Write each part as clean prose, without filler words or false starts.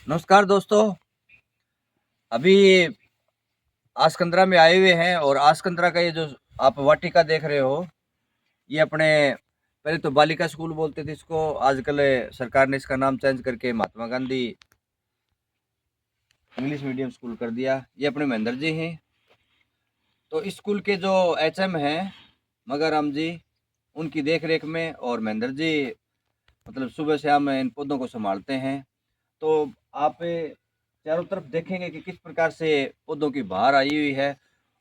नमस्कार दोस्तों। अभी आसकंदरा में आए हुए हैं और आसकंदरा का ये जो आप वाटिका देख रहे हो, ये अपने पहले तो बालिका स्कूल बोलते थे इसको, आजकल सरकार ने इसका नाम चेंज करके Mahatma Gandhi English medium school कर दिया। ये अपने महेंद्र जी हैं। तो इस स्कूल के जो एचएम हैं मगाराम जी, उनकी देख रेख में, और महेंद्र जी मतलब सुबह शाम इन पौधों को संभालते हैं। तो आप चारों तरफ देखेंगे कि किस प्रकार से पौधों की बहार आई हुई है,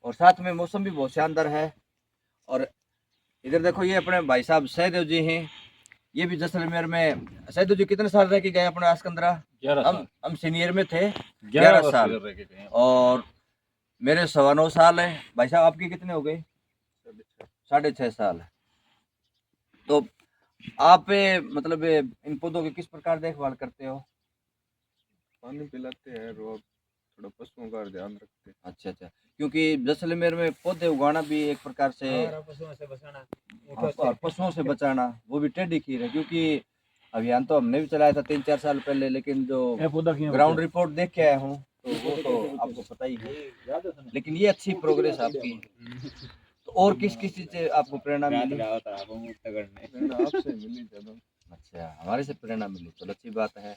और साथ में मौसम भी बहुत शानदार है। और इधर देखो, ये अपने भाई साहब सहदेव जी हैं। ये भी जैसलमेर में। सहदेव जी कितने साल रह के गए अपने आसकंदरा? 11 साल। हम सीनियर में थे 11 साल, रह के गए। और मेरे 9.25 साल है। भाई साहब आपके कितने हो गए? 6.5 साल। तो आप मतलब इन पौधों की किस प्रकार देखभाल करते हो? पानी पिलाते हैं रोज, थोड़ा पशुओं का ध्यान रखते हैं। अच्छा अच्छा, क्योंकि जैसलमेर में पौधे उगाना भी एक प्रकार से पशुओं से बचाना, वो भी टेढ़ी खीर है। क्योंकि अभियान तो हमने भी चलाया था 3-4 साल पहले, लेकिन जो ग्राउंड रिपोर्ट देख के आया हूँ तो वो तो आपको पता ही है। लेकिन ये अच्छी प्रोग्रेस आपकी। तो और किस किस चीज से आपको प्रेरणा मिली? आपसे मिली ज्यादा। अच्छा, हमारे से प्रेरणा मिली, चलो अच्छी बात है।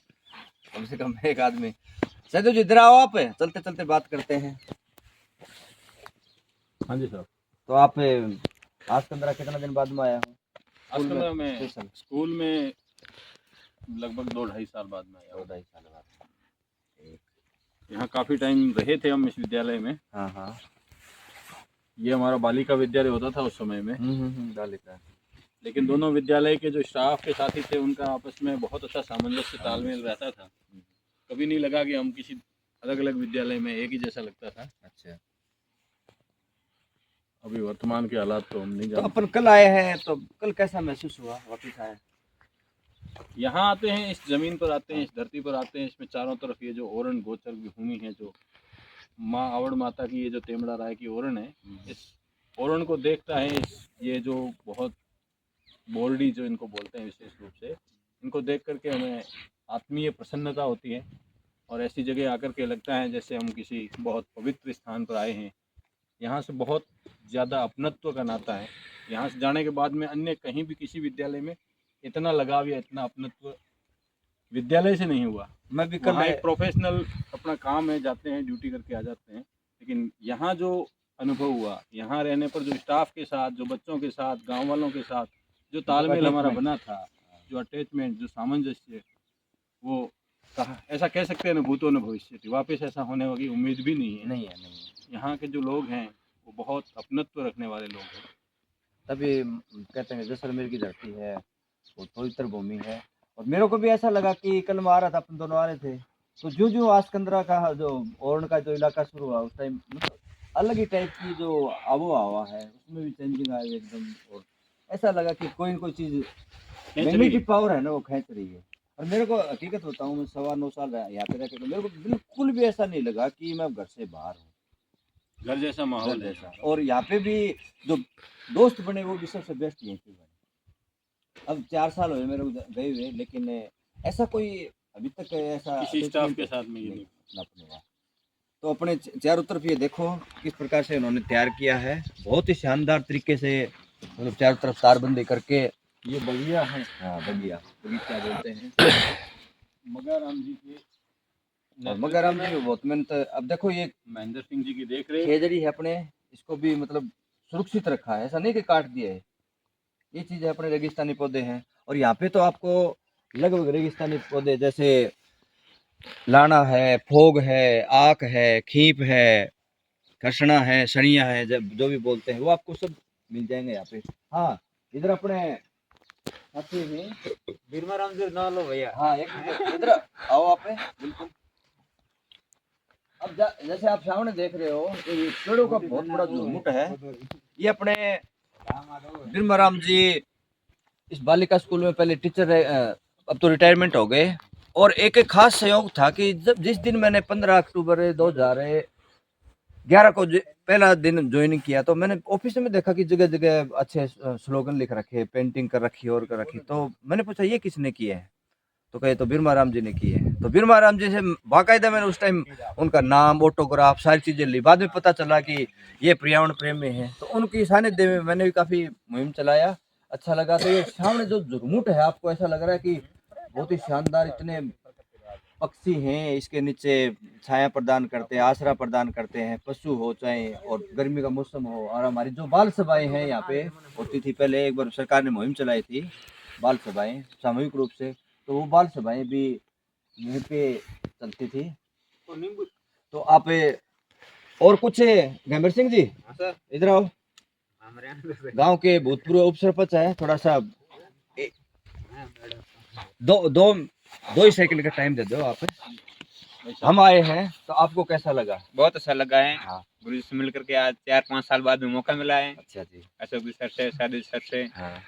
कम से कम एक आदमी। सैदू जी इधर आओ, आप चलते चलते बात करते हैं। हाँ जी सर। तो आप आसकंदरा कितना दिन बाद में आया हूँ? आसकंदरा में स्कूल में लगभग 2-2.5 साल बाद में आया। 2-2.5 साल बाद। यहाँ काफ़ी टाइम रहे थे हम इस विद्यालय में। हाँ हाँ। ये हमारा बालिका विद्यालय होता था उस समय में। बालिका। लेकिन दोनों विद्यालय के जो स्टाफ के साथी थे उनका आपस में बहुत अच्छा सामंजस्य तालमेल रहता था। कभी नहीं लगा कि हम किसी अलग अलग विद्यालय में एक ही जैसा लगता था। अच्छा, अभी वर्तमान के हालात तो हम नहीं तो जानते। अपन कल आए हैं, तो कल कैसा महसूस हुआ वापस आए? यहाँ आते हैं, इस जमीन पर आते हैं, इस धरती पर आते हैं। इसमें चारों तरफ ये जो ओरण गोचर भूमि है, जो माँ आवड़ माता की ये जो तेमड़ा राय की ओरण है, इस ओरण को देखता है। ये जो बहुत बोल्डी जो इनको बोलते हैं विशेष रूप से, इनको देख करके हमें आत्मीय प्रसन्नता होती है। और ऐसी जगह आकर के लगता है जैसे हम किसी बहुत पवित्र स्थान पर आए हैं। यहाँ से बहुत ज़्यादा अपनत्व का नाता है। यहाँ से जाने के बाद में अन्य कहीं भी किसी विद्यालय में इतना लगाव या इतना अपनत्व विद्यालय से नहीं हुआ। मैं भी कल वहाँ एक प्रोफेशनल अपना काम है, जाते हैं ड्यूटी करके आ जाते हैं। लेकिन यहाँ जो अनुभव हुआ, यहाँ रहने पर जो स्टाफ के साथ, जो बच्चों के साथ, गांव वालों के साथ जो तालमेल हमारा बना था, जो अटैचमेंट, जो सामंजस्य, वो ऐसा कह सकते हैं ना, भूतो न भविष्य। वापस ऐसा होने की उम्मीद भी नहीं है। नहीं है। यहाँ के जो लोग हैं वो बहुत अपनत्व रखने वाले लोग हैं। तभी कहते हैं जैसलमेर की धरती है, वो पवित्र भूमि है। और मेरे को भी ऐसा लगा कि कल मैं आ रहा था, अपन दोनों आ रहे थे, तो जो जो आसकंदरा का जो ओरण का जो इलाका शुरू हुआ उस टाइम, मतलब अलग ही टाइप की जो आबो हवा है, उसमें भी चेंजिंग आई एकदम। और ऐसा लगा कि कोई न कोई चीज मैग्नेटिक पावर है ना, वो खींच रही है। और मेरे को हकीकत बताऊं, मैं 9.25 साल यहाँ पे रह के, तो मेरे को बिल्कुल भी ऐसा नहीं लगा कि मैं घर से बाहर हूँ। घर जैसा माहौल जैसा। और यहाँ पे भी जो दोस्त बने वो भी सबसे बेस्ट यहीं पे बने। अब 4 साल हुए मेरे को गए हुए, लेकिन ऐसा कोई अभी तक ऐसा किसी स्टाफ के साथ में ये नहीं हुआ। तो अपने चारों तरफ ये देखो किस प्रकार से उन्होंने तैयार किया है, बहुत ही शानदार तरीके से, मतलब चारों तरफ तारबंदी करके। ये बगिया है। हाँ, बगीचा बोलते हैं। मगाराम जी के मगाराम जी में बहुत मेहनत। अब देखो, ये महेंद्र सिंह जी की देख रेख, खेजड़ी है अपने, इसको भी मतलब सुरक्षित रखा है, ऐसा नहीं कि काट दिया है। ये चीज अपने रेगिस्तानी पौधे हैं। और यहाँ पे तो आपको लगभग रेगिस्तानी पौधे जैसे लाना है, फोग है, आक है, खीप है, खसना है, सनिया है, जो भी बोलते हैं, वो आपको सब मिल जाएंगे यहाँ पे। हाँ, इधर अपने साथी में बीरमाराम जी ना लो भैया। हाँ, एक इधर आओ आप, बिल्कुल। अब जैसे आप सामने देख रहे हो, ये पेड़ों का बहुत बड़ा झुंड है। ये अपने बीरमाराम जी इस बालिका स्कूल में पहले टीचर रहे, अब तो रिटायरमेंट हो गए। और एक एक खास संयोग था कि जब जिस दिन मैंने 15 अक्टूबर 2011 को पहला दिन ज्वाइनिंग किया, तो मैंने ऑफिस में देखा कि जगह जगह अच्छे स्लोगन लिख रखे, पेंटिंग कर रखी और कर रखी। तो मैंने पूछा ये किसने किए हैं? तो कहे तो बिरमा राम जी ने की है। तो बिरमा राम जी से बाकायदा मैंने उस टाइम उनका नाम, ऑटोग्राफ, सारी चीज़ें ली। बाद में पता चला कि ये पर्यावरण प्रेमी हैं। तो उनकी सानिध्य में मैंने भी काफ़ी मुहिम चलाया, अच्छा लगा। तो ये सामने जो झुरमुट है, आपको ऐसा लग रहा है कि बहुत ही शानदार, इतने पक्षी हैं, इसके नीचे छाया प्रदान करते हैं, आसरा प्रदान करते हैं, पशु हो चाहे, और गर्मी का मौसम हो। और हमारी जो बाल सभाएं हैं यहाँ पे होती थी पहले, एक बार सरकार ने मुहिम चलाई थी बाल सभाएं सामूहिक रूप से, तो वो बाल सभाएं भी यहीं पे चलती थी। तो आप और कुछ है गंभीर सिंह जी, इधर आओ। गांव के भूतपूर्व उप सरपंच है, थोड़ा सा दो दो दो ही सेकंड का टाइम दे दो आप। हम आए हैं तो आपको कैसा लगा? बहुत अच्छा लगा है। हाँ। गुरु जी से मिल करके आज 4-5 साल बाद में मौका मिला है। अच्छा जी। अशोक जी सर से, सादिक सर से। हाँ।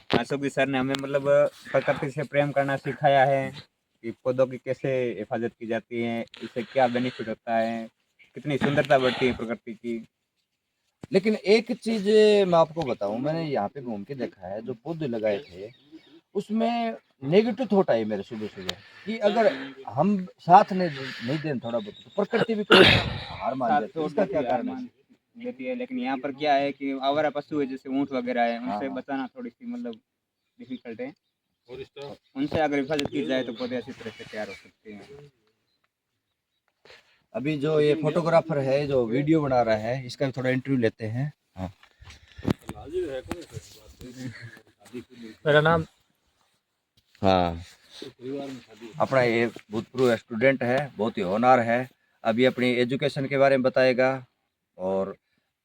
अशोक जी सर ने हमें मतलब प्रकृति से प्रेम करना सिखाया है कि पौधों की कैसे हिफाजत की जाती है, इससे क्या बेनिफिट होता है, कितनी सुंदरता बढ़ती है प्रकृति की। लेकिन एक चीज मैं आपको बताऊं, मैंने यहाँ पे घूम के देखा है, जो पौधे लगाए थे उसमें नेगेटिव थॉट आई मेरे सुबह सुबह कि अगर हम साथ नहीं दें थोड़ा बहुत, तो प्रकृति भी कोई हार मान जाती है। इसका क्या कारण है? देती है, लेकिन यहाँ पर क्या है कि आवारा पशु है जैसे ऊँट वगैरह है, उनसे हाँ। बचाना थोड़ी सी मतलब डिफिकल्ट है। उनसे अगर हिफाजत की जाए तो पौधे अच्छी तरह से तैयार हो सकते हैं। अभी जो ये फोटोग्राफर है जो वीडियो बना रहा है, इसका भी थोड़ा इंटरव्यू लेते हैं। हाँ। मेरा नाम हाँ, अपना ये भूतपूर्व स्टूडेंट है, बहुत ही होनहार है। अभी अपनी एजुकेशन के बारे में बताएगा, और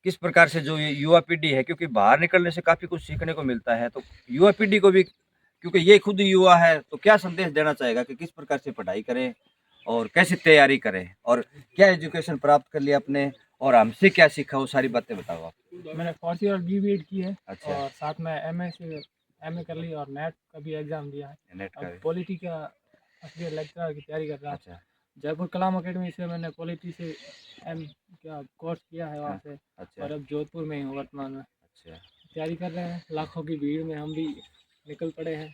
किस प्रकार से जो ये युवा पीढ़ी है, क्योंकि बाहर निकलने से काफ़ी कुछ सीखने को मिलता है, तो युवा पीढ़ी को भी, क्योंकि ये खुद युवा है, तो क्या संदेश देना चाहेगा कि किस प्रकार से पढ़ाई करें और कैसे तैयारी करें, और क्या एजुकेशन प्राप्त कर लिया अपने, और हमसे क्या सीखा, वो सारी बातें बताओ आप। मैंने फोर्थ ईयर BBEd की है। अच्छा। और साथ में MA कर ली और नेट का भी एग्ज़ाम दिया है। नेट का अब भी। पॉलिटी का असली लेक्चरर की तैयारी कर रहा हूँ। अच्छा। जयपुर कलाम अकेडमी से मैंने पॉलिटी से कोर्स किया है वहाँ से। अच्छा। और अब जोधपुर में ही हूँ वर्तमान में। अच्छा। तैयारी कर रहे हैं, लाखों की भीड़ में हम भी निकल पड़े हैं।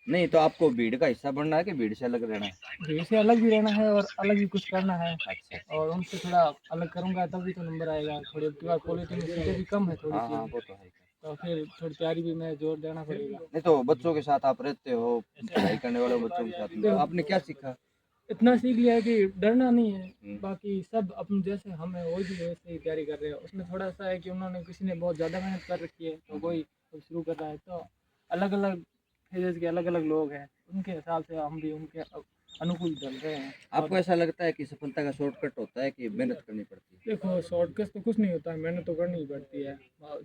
नहीं, तो आपको भीड़ का हिस्सा बनना है कि भीड़ से अलग रहना है? भीड़ से अलग भी रहना है और अलग भी कुछ करना है। अच्छा। और उनसे थोड़ा अलग करूँगा तभी तो नंबर आएगा। थोड़ी बार पॉलिटी में सीटें भी कम है थोड़ी हाँ हाँ, सी, वो तो है। तो फिर थोड़ी तैयारी भी में जोर देना पड़ेगा। नहीं तो बच्चों के साथ आप रहते हो, पढ़ाई करने वाले बच्चों के साथ में, तो आपने क्या सीखा? इतना सीख लिया है कि डरना नहीं है। बाकी सब अपने जैसे हम हैं वो भी वैसे ही तैयारी कर रहे हैं। उसमें थोड़ा सा है कि उन्होंने किसी ने बहुत ज़्यादा मेहनत कर रखी है, तो कोई अब शुरू कर रहा है, तो अलग अलग फेजेस के अलग अलग लोग हैं, उनके हिसाब से हम भी उनके अनुकूल चल रहे हैं। आपको ऐसा लगता है कि सफलता का शॉर्टकट होता है कि मेहनत करनी पड़ती है? देखो, शॉर्टकट तो कुछ नहीं होता है, मेहनत तो करनी ही पड़ती है।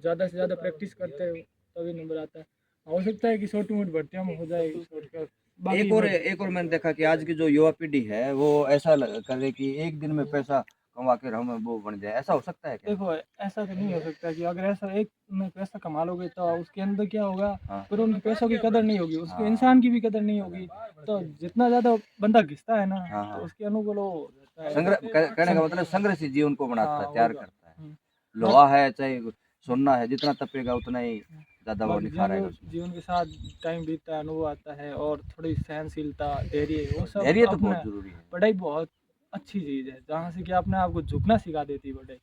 ज़्यादा से ज़्यादा प्रैक्टिस करते हो तभी नंबर आता है। हो सकता है कि छोटी मोटी भर्तियाँ में हो जाएगी शॉर्टकट। एक और मैंने देखा कि आज की जो युवा पीढ़ी है वो ऐसा करे कि एक दिन में पैसा कमा के हम वो बन जाए, ऐसा हो सकता है क्या? देखो, ऐसा तो नहीं हो सकता कि अगर ऐसा एक में पैसा कमा लोगे तो उसके अंदर क्या होगा, हाँ। फिर उन पैसों की कदर नहीं होगी, उसके हाँ। इंसान की भी कदर नहीं होगी। तो जितना ज़्यादा बंदा घिसता है ना, हाँ, हाँ। तो उसके अनुकूल वो हो जाता है। कहने का मतलब संघर्ष जीवन को बनाता है, हाँ, तैयार होगा। करता है। हम्म। लोहा है चाहे सोना है, जितना तपेगा उतना ही ज्यादा वो बाकी निखार आएगा जीवन उसमें। जीवन के साथ टाइम बीतता है, अनुभव आता है, और थोड़ी सहनशीलता, धैर्य, वो सब धैर्य तो अपना। बहुत जरूरी है। पढ़ाई बहुत अच्छी चीज़ है, जहाँ से कि अपने आप को झुकना सिखा देती है पढ़ाई।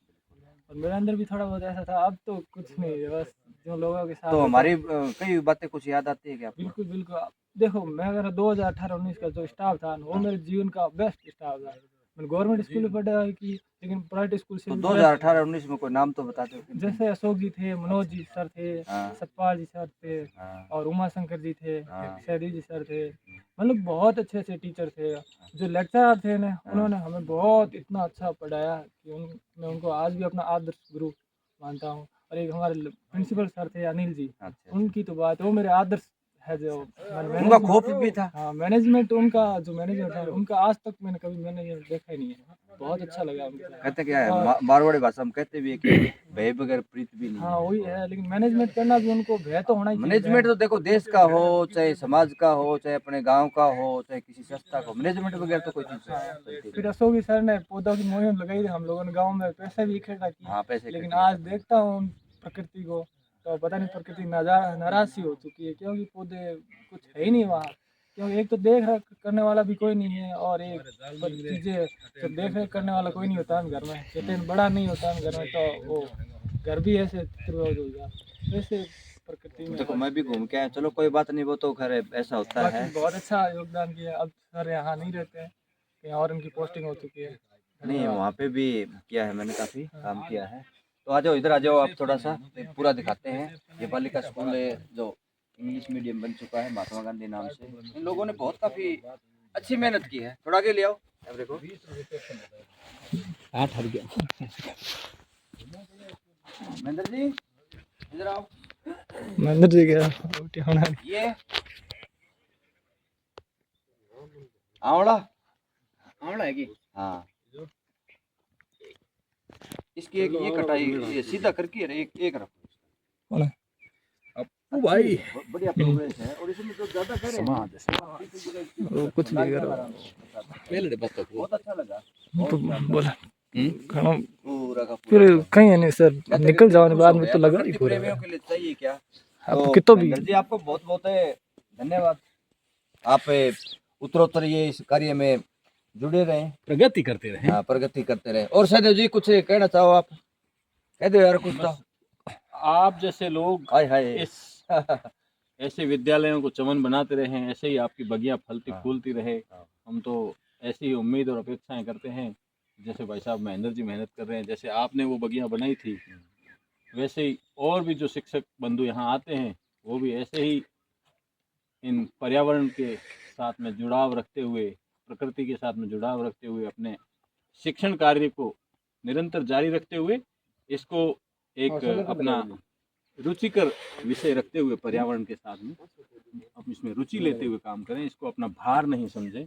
और मेरे अंदर भी थोड़ा बहुत ऐसा था, अब तो कुछ नहीं है, बस जो लोगों के साथ तो होता है। हमारी कई बातें कुछ याद आती है क्या आपको? बिल्कुल बिल्कुल। देखो, मैं अगर 2018-19 का जो स्टाफ था वो हाँ। मेरे जीवन का बेस्ट स्टाफ था। मैंने गवर्नमेंट स्कूल में पढ़ाई की, लेकिन प्राइवेट स्कूल से तो भी 2018-19 में कोई नाम तो बता दो। जैसे अशोक जी थे, मनोज जी सर थे, हाँ। सतपाल जी सर थे, हाँ। और उमा शंकर जी थे, हाँ। शैदी जी सर थे। मतलब बहुत अच्छे अच्छे टीचर थे। जो लेक्चरर थे ना, उन्होंने हमें बहुत इतना अच्छा पढ़ाया कि मैं उनको आज भी अपना आदर्श गुरु मानता हूँ। और एक हमारे प्रिंसिपल सर थे अनिल जी, अच्छा। उनकी तो बात, वो मेरे आदर्श है। जो उनका खौफ भी था। हाँ, मैनेजमेंट उनका, जो मैनेजमेंट है उनका, आज तक मैंने कभी मैनेजमेंट देखा ही नहीं है। बहुत अच्छा लगा उनके साथ। कहते क्या है, और मारवाड़ी भाषा में कहते भी है कि भय बगैर प्रीत भी नहीं हाँ, है। वही है, लेकिन मैनेजमेंट करना भी उनको भय तो होना ही चाहिए। मैनेजमेंट तो देखो, देश का हो चाहे समाज का हो चाहे अपने गांव का हो चाहे किसी संस्था का, मैनेजमेंट बगैर तो कोई चीज चलती फिर नहीं। अशोक जी सर ने पौधों की मुहिम लगाई थी, हम लोगों ने गांव में पैसे भी इकट्ठा किए। हाँ, पैसे लेकिन इकट्ठे आज देखता हूँ प्रकृति को, तो पता नहीं प्रकृति नाराज सी हो चुकी है, क्योंकि पौधे कुछ है ही नहीं वहाँ। क्योंकि एक तो देख रेख करने वाला भी कोई नहीं है, और एक चीज़ें जब देख रेख करने वाला कोई नहीं होता है घर में, कहते हैं बड़ा नहीं होता है घर में, तो वो घर भी ऐसे हो जाएगा। वैसे प्रकृति में देखो मैं भी घूम के आया, चलो कोई बात नहीं, वो तो खैर ऐसा होता है। बाकी बहुत अच्छा योगदान किया। अब सर यहाँ नहीं रहते हैं, कहीं और उनकी पोस्टिंग हो चुकी है। नहीं वहाँ पे भी किया है मैंने, काफ़ी काम किया है। तो आ जाओ इधर, आ जाओ आप, थोड़ा सा पूरा दिखाते हैं। ये बालिका स्कूल है जो इंग्लिश मीडियम बन चुका है महात्मा गांधी नाम से। इन लोगों ने बहुत काफ़ी अच्छी मेहनत की है। थोड़ा आगे ले आओ, अब देखो महेंद्र जी इधर आओ। महेंद्र जी क्या होना ये आंवला आंवला है कि हाँ, इसकी एक ये कटाई ये सीधा करके एक रखो। ओ भाई बढ़िया प्रोग्रेस है, और इसमें तो ज्यादा करे वो कुछ नहीं कर रहा, बहुत अच्छा लगा। बोला पूरा का फिर पूरा कहीं नहीं सर, निकल जाने बाद में तो लगा ही पूरा। प्रेमियों के लिए चाहिए क्या। अब तो कितो भी महेंद्र जी आपको बहुत बहुत धन्यवाद। आप उत्तरोत्तर ये इस कार्य में जुड़े रहे, प्रगति करते रहे। हाँ प्रगति करते रहे। और सहदेव जी कुछ कहना चाहो आप, कह दो यार कुछ तो। आप जैसे लोग हाय हाय इस ऐसे विद्यालयों को चमन बनाते रहे, ऐसे ही आपकी बगियां फलती हाँ। फूलती रहे। हाँ। हम तो ऐसी ही उम्मीद और अपेक्षाएं करते हैं। जैसे भाई साहब महेंद्र जी मेहनत कर रहे हैं, जैसे आपने वो बगियां बनाई थी, वैसे ही और भी जो शिक्षक बंधु यहाँ आते हैं वो भी ऐसे ही इन पर्यावरण के साथ में जुड़ाव रखते हुए, प्रकृति के साथ में जुड़ाव रखते हुए, अपने शिक्षण कार्य को निरंतर जारी रखते हुए, इसको एक अपना रुचिकर विषय रखते हुए पर्यावरण के साथ में अब इसमें रुचि लेते हुए काम करें। इसको अपना भार नहीं समझें,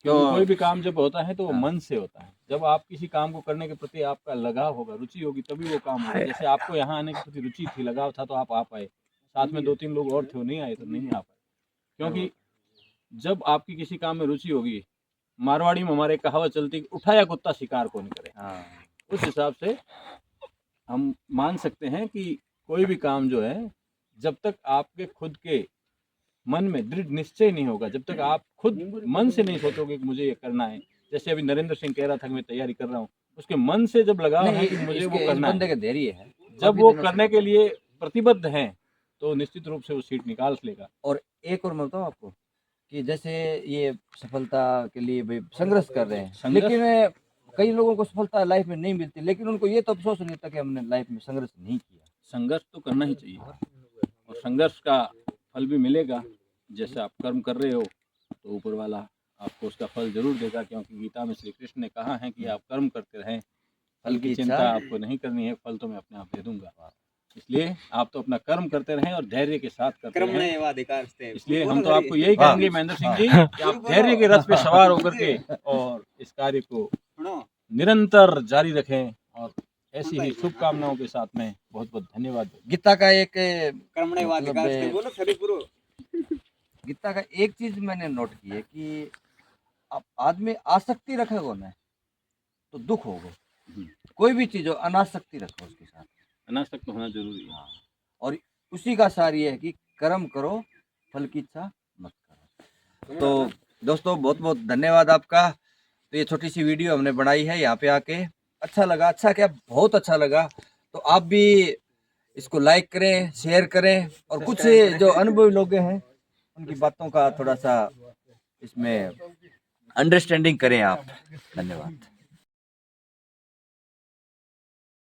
क्योंकि कोई भी काम जब होता है तो वो मन से होता है। जब आप किसी काम को करने के प्रति आपका लगाव होगा, रुचि होगी, तभी वो काम होगा। जैसे आपको यहाँ आने के प्रति रुचि थी, लगाव था, तो आप आ पाए। साथ में 2-3 लोग और थे, वो नहीं आए तो नहीं आ पाए। क्योंकि जब आपकी किसी काम में रुचि होगी, मारवाड़ी में हमारे कहावत चलती है, उठाया कुत्ता शिकार को नहीं करे। हाँ। उस हिसाब से हम मान सकते हैं कि कोई भी काम जो है, जब तक आपके खुद के मन में दृढ़ निश्चय नहीं होगा, जब तक आप खुद मन से नहीं सोचोगे कि मुझे ये करना है। जैसे अभी नरेंद्र सिंह कह रहा था कि मैं तैयारी कर रहा हूँ, उसके मन से जब लगाव है कि मुझे वो करना है, बंदे का धैर्य है, जब वो करने के लिए प्रतिबद्ध हैं, तो निश्चित रूप से वो सीट निकाल लेगा। और एक और मैं बताऊँ आपको कि जैसे ये सफलता के लिए भाई संघर्ष कर रहे हैं, लेकिन कई लोगों को सफलता लाइफ में नहीं मिलती, लेकिन उनको ये तो अफसोस नहीं होता कि हमने लाइफ में संघर्ष नहीं किया। संघर्ष तो करना ही चाहिए, और संघर्ष का फल भी मिलेगा। जैसे आप कर्म कर रहे हो तो ऊपर वाला आपको उसका फल जरूर देगा, क्योंकि गीता में श्री कृष्ण ने कहा है कि आप कर्म करते रहें, फल की चिंता आपको नहीं करनी है, फल तो मैं अपने आप दे दूंगा। इसलिए आप तो अपना कर्म करते रहें और धैर्य के साथ करते रहें। इसलिए हम तो आपको यही कहेंगे महेंद्र सिंह जी कि आप धैर्य के रथ पे सवार होकर के और इस कार्य को निरंतर जारी रखें। और ऐसी ही शुभकामनाओं के साथ में बहुत बहुत धन्यवाद। गीता का एक बोलो गीता का एक चीज मैंने नोट की है कि अब आदमी आसक्ति रखेगा ना तो दुख होगा। कोई भी चीज हो, अनासक्ति रखो उसके साथ, अनासक्त होना जरूरी है। और उसी का सार ये है कि कर्म करो, फल की इच्छा मत करो। तो दोस्तों बहुत बहुत धन्यवाद आपका। तो ये छोटी सी वीडियो हमने बनाई है यहाँ पे आके, अच्छा लगा, अच्छा क्या बहुत अच्छा लगा। तो आप भी इसको लाइक करें, शेयर करें, और कुछ जो अनुभवी लोग हैं उनकी बातों का थोड़ा सा इसमें अंडरस्टैंडिंग करें आप। धन्यवाद।